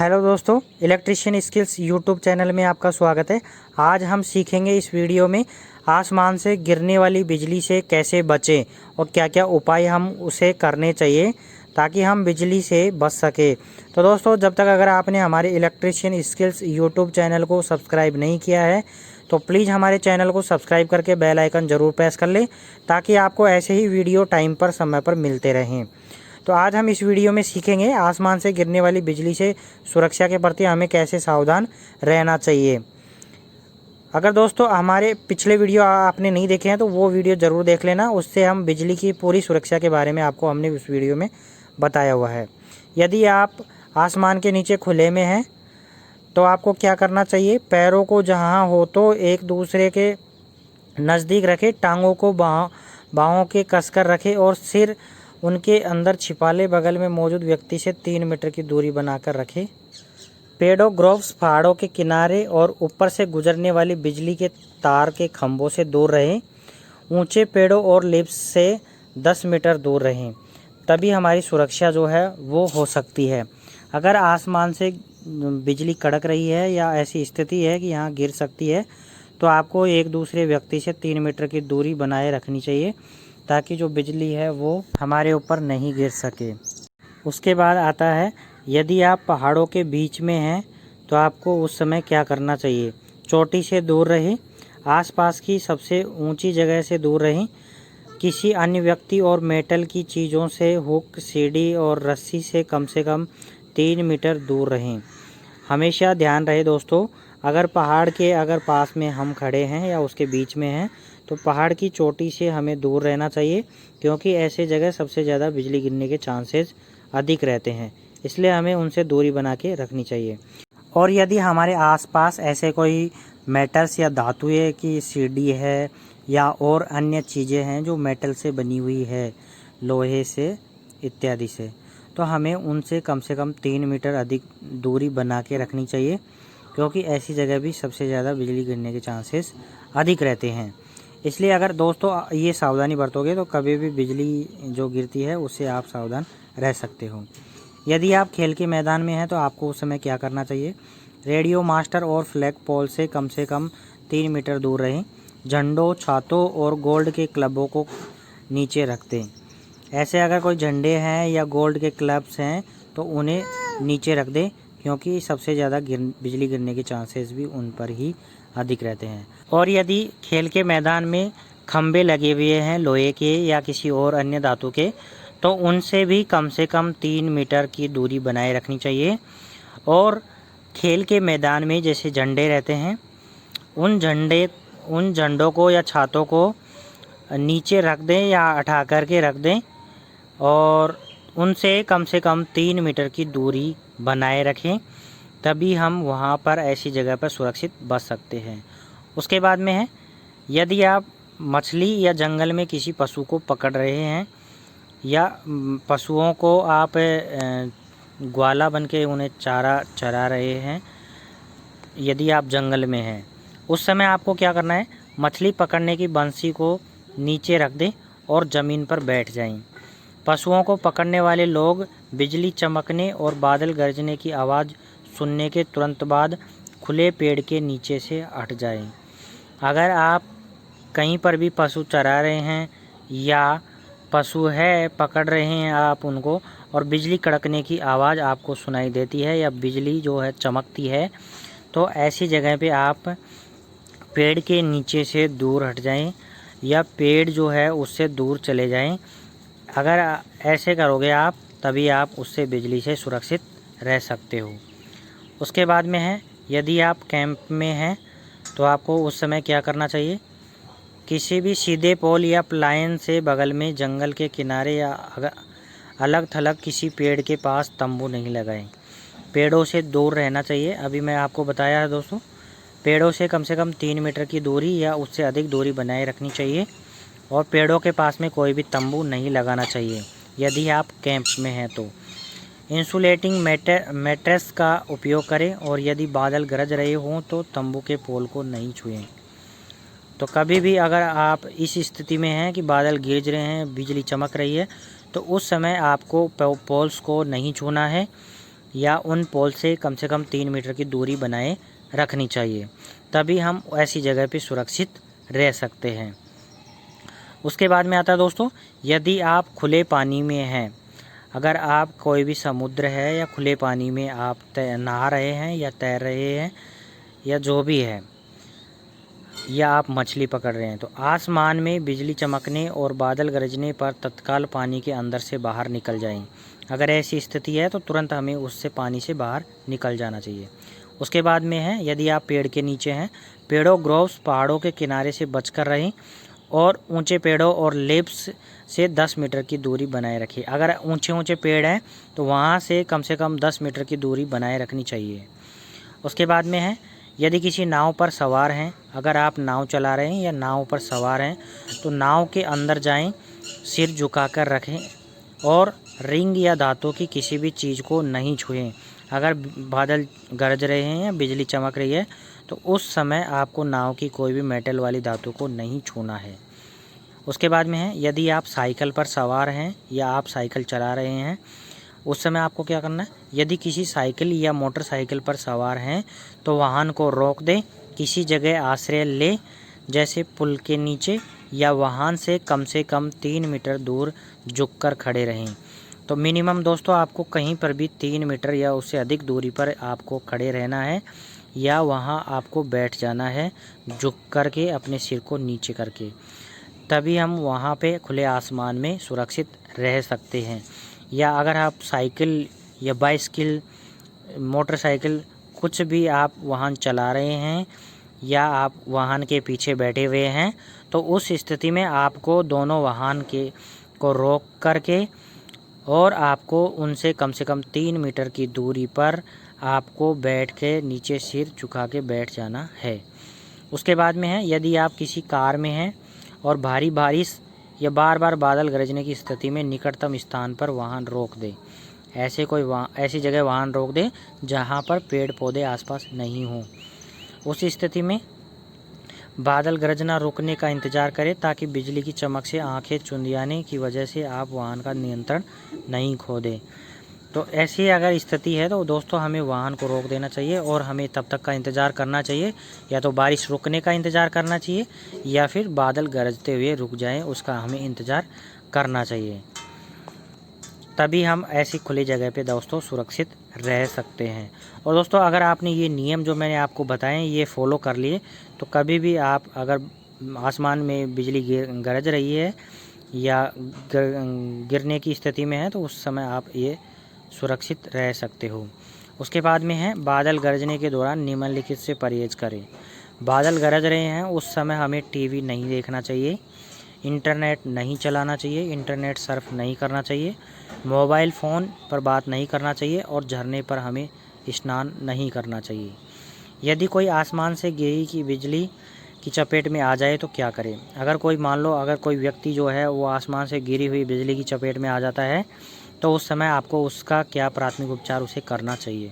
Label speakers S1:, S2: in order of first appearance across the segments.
S1: Hello दोस्तों, electrician skills YouTube channel में आपका स्वागत है। आज हम सीखेंगे इस वीडियो में आसमान से गिरने वाली बिजली से कैसे बचें और क्या क्या उपाय हम उसे करने चाहिए ताकि हम बिजली से बच सके। तो दोस्तों, जब तक अगर आपने हमारे इलेक्ट्रिशियन स्किल्स यूट्यूब चैनल को सब्सक्राइब नहीं किया है तो प्लीज़ हमारे चैनल को सब्सक्राइब करके बेल आइकन ज़रूर प्रेस कर लें ताकि आपको ऐसे ही वीडियो टाइम पर समय पर मिलते रहें। तो आज हम इस वीडियो में सीखेंगे आसमान से गिरने वाली बिजली से सुरक्षा के प्रति हमें कैसे सावधान रहना चाहिए। अगर दोस्तों हमारे पिछले वीडियो आपने नहीं देखे हैं तो वो वीडियो ज़रूर देख लेना, उससे हम बिजली की पूरी सुरक्षा के बारे में आपको हमने उस वीडियो में बताया हुआ है। यदि आप आसमान के नीचे खुले में हैं तो आपको क्या करना चाहिए, पैरों को जहाँ हो तो एक दूसरे के नज़दीक रखें, टांगों को बाहों के कसकर रखें और सिर उनके अंदर छिपा ले। बगल में मौजूद व्यक्ति से 3 मीटर की दूरी बनाकर रखें। पेड़ों, ग्रोव्स, पहाड़ों के किनारे और ऊपर से गुजरने वाली बिजली के तार के खंभों से दूर रहें। ऊंचे पेड़ों और लिप्स से 10 मीटर दूर रहें, तभी हमारी सुरक्षा जो है वो हो सकती है। अगर आसमान से बिजली कड़क रही है या ऐसी स्थिति है कि यहाँ गिर सकती है तो आपको एक दूसरे व्यक्ति से 3 मीटर की दूरी बनाए रखनी चाहिए ताकि जो बिजली है वो हमारे ऊपर नहीं गिर सके। उसके बाद आता है, यदि आप पहाड़ों के बीच में हैं तो आपको उस समय क्या करना चाहिए। चोटी से दूर रहें, आसपास की सबसे ऊंची जगह से दूर रहें। किसी अन्य व्यक्ति और मेटल की चीज़ों से, हुक, सीढ़ी और रस्सी से कम 3 मीटर दूर रहें। हमेशा ध्यान रहे दोस्तों, अगर पहाड़ के पास में हम खड़े हैं या उसके बीच में हैं तो पहाड़ की चोटी से हमें दूर रहना चाहिए, क्योंकि ऐसे जगह सबसे ज़्यादा बिजली गिरने के चांसेस अधिक रहते हैं, इसलिए हमें उनसे दूरी बना के रखनी चाहिए। और यदि हमारे आसपास ऐसे कोई मेटल्स या धातुएं की सीढ़ी है या और अन्य चीज़ें हैं जो मेटल से बनी हुई है, लोहे से इत्यादि से, तो हमें उनसे कम 3 मीटर अधिक दूरी बना के रखनी चाहिए, क्योंकि ऐसी जगह भी सबसे ज़्यादा बिजली गिरने के चांसेस अधिक रहते हैं। इसलिए अगर दोस्तों ये सावधानी बरतोगे तो कभी भी बिजली जो गिरती है उससे आप सावधान रह सकते हो। यदि आप खेल के मैदान में हैं तो आपको उस समय क्या करना चाहिए, रेडियो मास्टर और फ्लैग पोल से कम 3 मीटर दूर रहें। झंडों, छातों और गोल्ड के क्लबों को नीचे रख दें। ऐसे अगर कोई झंडे हैं या गोल्ड के क्लब्स हैं तो उन्हें नीचे रख दें, क्योंकि सबसे ज़्यादा बिजली गिरने के चांसेस भी उन पर ही अधिक रहते हैं। और यदि खेल के मैदान में खंभे लगे हुए हैं लोहे के या किसी और अन्य धातु के, तो उनसे भी कम 3 मीटर की दूरी बनाए रखनी चाहिए। और खेल के मैदान में जैसे झंडे रहते हैं, उन झंडों को या छातों को नीचे रख दें या हटा करके रख दें और उनसे कम 3 मीटर की दूरी बनाए रखें, तभी हम वहाँ पर ऐसी जगह पर सुरक्षित बच सकते हैं। उसके बाद में है, यदि आप मछली या जंगल में किसी पशु को पकड़ रहे हैं या पशुओं को आप ग्वाला बन के उन्हें चारा चरा रहे हैं, यदि आप जंगल में हैं, उस समय आपको क्या करना है, मछली पकड़ने की बंसी को नीचे रख दें और ज़मीन पर बैठ जाएं। पशुओं को पकड़ने वाले लोग बिजली चमकने और बादल गरजने की आवाज़ सुनने के तुरंत बाद खुले पेड़ के नीचे से हट जाएं। अगर आप कहीं पर भी पशु चरा रहे हैं या पशु है पकड़ रहे हैं आप उनको और बिजली कड़कने की आवाज़ आपको सुनाई देती है या बिजली जो है चमकती है, तो ऐसी जगह पे आप पेड़ के नीचे से दूर हट जाएं या पेड़ जो है उससे दूर चले जाएं। अगर ऐसे करोगे आप, तभी आप उससे बिजली से सुरक्षित रह सकते हो। उसके बाद में है, यदि आप कैंप में हैं तो आपको उस समय क्या करना चाहिए, किसी भी सीधे पोल या प्लायन से बगल में जंगल के किनारे या अलग थलग किसी पेड़ के पास तंबू नहीं लगाएं। पेड़ों से दूर रहना चाहिए। अभी मैं आपको बताया है दोस्तों, पेड़ों से कम 3 मीटर की दूरी या उससे अधिक दूरी बनाए रखनी चाहिए और पेड़ों के पास में कोई भी तंबू नहीं लगाना चाहिए यदि आप कैंप में हैं तो। इंसुलेटिंग मैट्रेस का उपयोग करें और यदि बादल गरज रहे हों तो तंबू के पोल को नहीं छुएं। तो कभी भी अगर आप इस स्थिति में हैं कि बादल गिरज रहे हैं, बिजली चमक रही है, तो उस समय आपको पोल्स को नहीं छूना है। या उन पोल से कम 3 मीटर की दूरी बनाए रखनी चाहिए, तभी हम ऐसी जगह पे सुरक्षित रह सकते हैं। उसके बाद में आता है दोस्तों, यदि आप खुले पानी में हैं, अगर आप कोई भी समुद्र है या खुले पानी में आप नहा रहे हैं या तैर रहे हैं या जो भी है, या आप मछली पकड़ रहे हैं, तो आसमान में बिजली चमकने और बादल गरजने पर तत्काल पानी के अंदर से बाहर निकल जाएं। अगर ऐसी स्थिति है तो तुरंत हमें उससे पानी से बाहर निकल जाना चाहिए। उसके बाद में है, यदि आप पेड़ के नीचे हैं, पेड़ों, ग्रोव्स, पहाड़ों के किनारे से बचकर रहें और ऊंचे पेड़ों और लेप्स से 10 मीटर की दूरी बनाए रखिए। अगर ऊंचे पेड़ हैं तो वहाँ से कम 10 मीटर की दूरी बनाए रखनी चाहिए। उसके बाद में है, यदि किसी नाव पर सवार हैं, अगर आप नाव चला रहे हैं या नाव पर सवार हैं, तो नाव के अंदर जाएं, सिर झुकाकर रखें और रिंग या धातु की किसी भी चीज़ को नहीं छुएं। अगर बादल गरज रहे हैं या बिजली चमक रही है तो उस समय आपको नाव की कोई भी मेटल वाली धातु को नहीं छूना है। उसके बाद में है, यदि आप साइकिल पर सवार हैं या आप साइकिल चला रहे हैं, उस समय आपको क्या करना है, यदि किसी साइकिल या मोटरसाइकिल पर सवार हैं तो वाहन को रोक दें, किसी जगह आश्रय लें, जैसे पुल के नीचे, या वाहन से कम 3 मीटर दूर झुककर खड़े रहें। तो मिनिमम दोस्तों आपको कहीं पर भी 3 मीटर या उससे अधिक दूरी पर आपको खड़े रहना है, या वहाँ आपको बैठ जाना है झुक करके अपने सिर को नीचे करके, तभी हम वहाँ पे खुले आसमान में सुरक्षित रह सकते हैं। या अगर आप साइकिल या बाइसिकल, मोटरसाइकिल, कुछ भी आप वाहन चला रहे हैं या आप वाहन के पीछे बैठे हुए हैं, तो उस स्थिति में आपको दोनों वाहन को रोक करके और आपको उनसे कम 3 मीटर की दूरी पर आपको बैठ के नीचे सिर झुका के बैठ जाना है। उसके बाद में है, यदि आप किसी कार में हैं और भारी बारिश या बार बार बादल गरजने की स्थिति में निकटतम स्थान पर वाहन रोक दें। ऐसी जगह वाहन रोक दें जहां पर पेड़ पौधे आसपास नहीं हों। उस स्थिति में बादल गरजना रुकने का इंतज़ार करें, ताकि बिजली की चमक से आंखें चुंधियाने की वजह से आप वाहन का नियंत्रण नहीं खो दें। तो ऐसी अगर स्थिति है तो दोस्तों हमें वाहन को रोक देना चाहिए और हमें तब तक का इंतज़ार करना चाहिए, या तो बारिश रुकने का इंतज़ार करना चाहिए या फिर बादल गरजते हुए रुक जाएं, उसका हमें इंतज़ार करना चाहिए। तभी हम ऐसी खुली जगह पे दोस्तों सुरक्षित रह सकते हैं। और दोस्तों अगर आपने ये नियम जो मैंने आपको बताए ये फॉलो कर लिए, तो कभी भी आप अगर आसमान में बिजली गरज रही है या गिरने की स्थिति में है तो उस समय आप ये सुरक्षित रह सकते हो। उसके बाद में है, बादल गरजने के दौरान निम्नलिखित से परहेज करें। बादल गरज रहे हैं उस समय हमें टीवी नहीं देखना चाहिए, इंटरनेट नहीं चलाना चाहिए, इंटरनेट सर्फ नहीं करना चाहिए, मोबाइल फ़ोन पर बात नहीं करना चाहिए और झरने पर हमें स्नान नहीं करना चाहिए। यदि कोई आसमान से गिरी की बिजली की चपेट में आ जाए तो क्या करें? अगर कोई व्यक्ति जो है वो आसमान से गिरी हुई बिजली की चपेट में आ जाता है तो उस समय आपको उसका क्या प्राथमिक उपचार उसे करना चाहिए।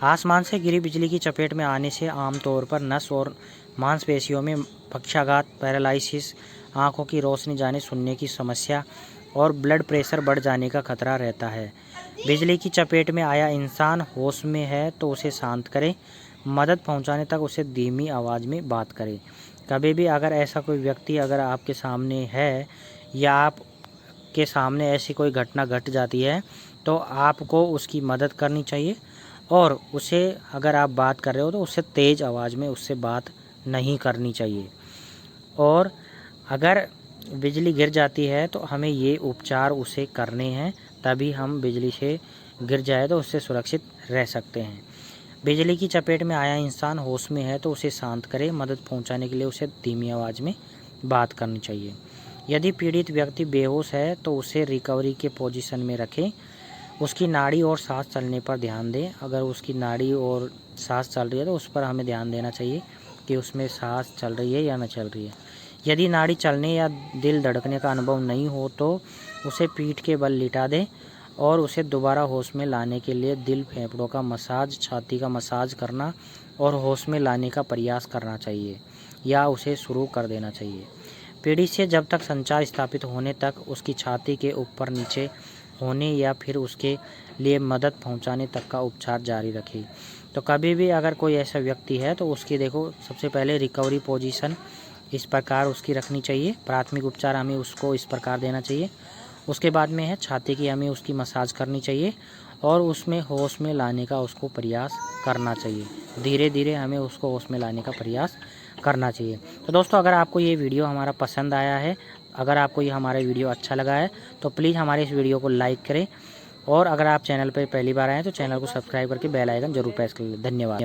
S1: आसमान से गिरी बिजली की चपेट में आने से आमतौर पर नस और मांसपेशियों में पक्षाघात, पैरालिसिस, आँखों की रोशनी जाने, सुनने की समस्या और ब्लड प्रेशर बढ़ जाने का खतरा रहता है। बिजली की चपेट में आया इंसान होश में है तो उसे शांत करें, मदद पहुंचाने तक उसे धीमी आवाज़ में बात करें। कभी भी अगर ऐसा कोई व्यक्ति अगर आपके सामने है या आपके सामने ऐसी कोई घटना घट जाती है तो आपको उसकी मदद करनी चाहिए, और उसे अगर आप बात कर रहे हो तो उससे तेज़ आवाज़ में उससे बात नहीं करनी चाहिए। और अगर बिजली गिर जाती है तो हमें ये उपचार उसे करने हैं, तभी हम बिजली से गिर जाए तो उससे सुरक्षित रह सकते हैं। बिजली की चपेट में आया इंसान होश में है तो उसे शांत करें, मदद पहुंचाने के लिए उसे धीमी आवाज़ में बात करनी चाहिए। यदि पीड़ित व्यक्ति बेहोश है तो उसे रिकवरी के पोजीशन में रखें, उसकी नाड़ी और सांस चलने पर ध्यान दें। अगर उसकी नाड़ी और सांस चल रही है तो उस पर हमें ध्यान देना चाहिए कि उसमें सांस चल रही है या न चल रही है। यदि नाड़ी चलने या दिल धड़कने का अनुभव नहीं हो तो उसे पीठ के बल लिटा दें और उसे दोबारा होश में लाने के लिए दिल, फेफड़ों का मसाज, छाती का मसाज करना और होश में लाने का प्रयास करना चाहिए या उसे शुरू कर देना चाहिए। पीड़ित से जब तक संचार स्थापित होने तक उसकी छाती के ऊपर नीचे होने या फिर उसके लिए मदद पहुंचाने तक का उपचार जारी रखें। तो कभी भी अगर कोई ऐसा व्यक्ति है तो उसकी देखो सबसे पहले रिकवरी पोजीशन इस प्रकार उसकी रखनी चाहिए। प्राथमिक उपचार हमें उसको इस प्रकार देना चाहिए। उसके बाद में है छाती की हमें उसकी मसाज करनी चाहिए और उसमें होश में लाने का उसको प्रयास करना चाहिए। धीरे धीरे हमें उसको होश में लाने का प्रयास करना चाहिए। तो दोस्तों अगर आपको ये वीडियो हमारा पसंद आया है, अगर आपको ये हमारा वीडियो अच्छा लगा है तो प्लीज़ हमारे इस वीडियो को लाइक करें और अगर आप चैनल पर पहली बार आएँ तो चैनल को सब्सक्राइब करके बेल आइकन जरूर प्रेस कर लें। धन्यवाद।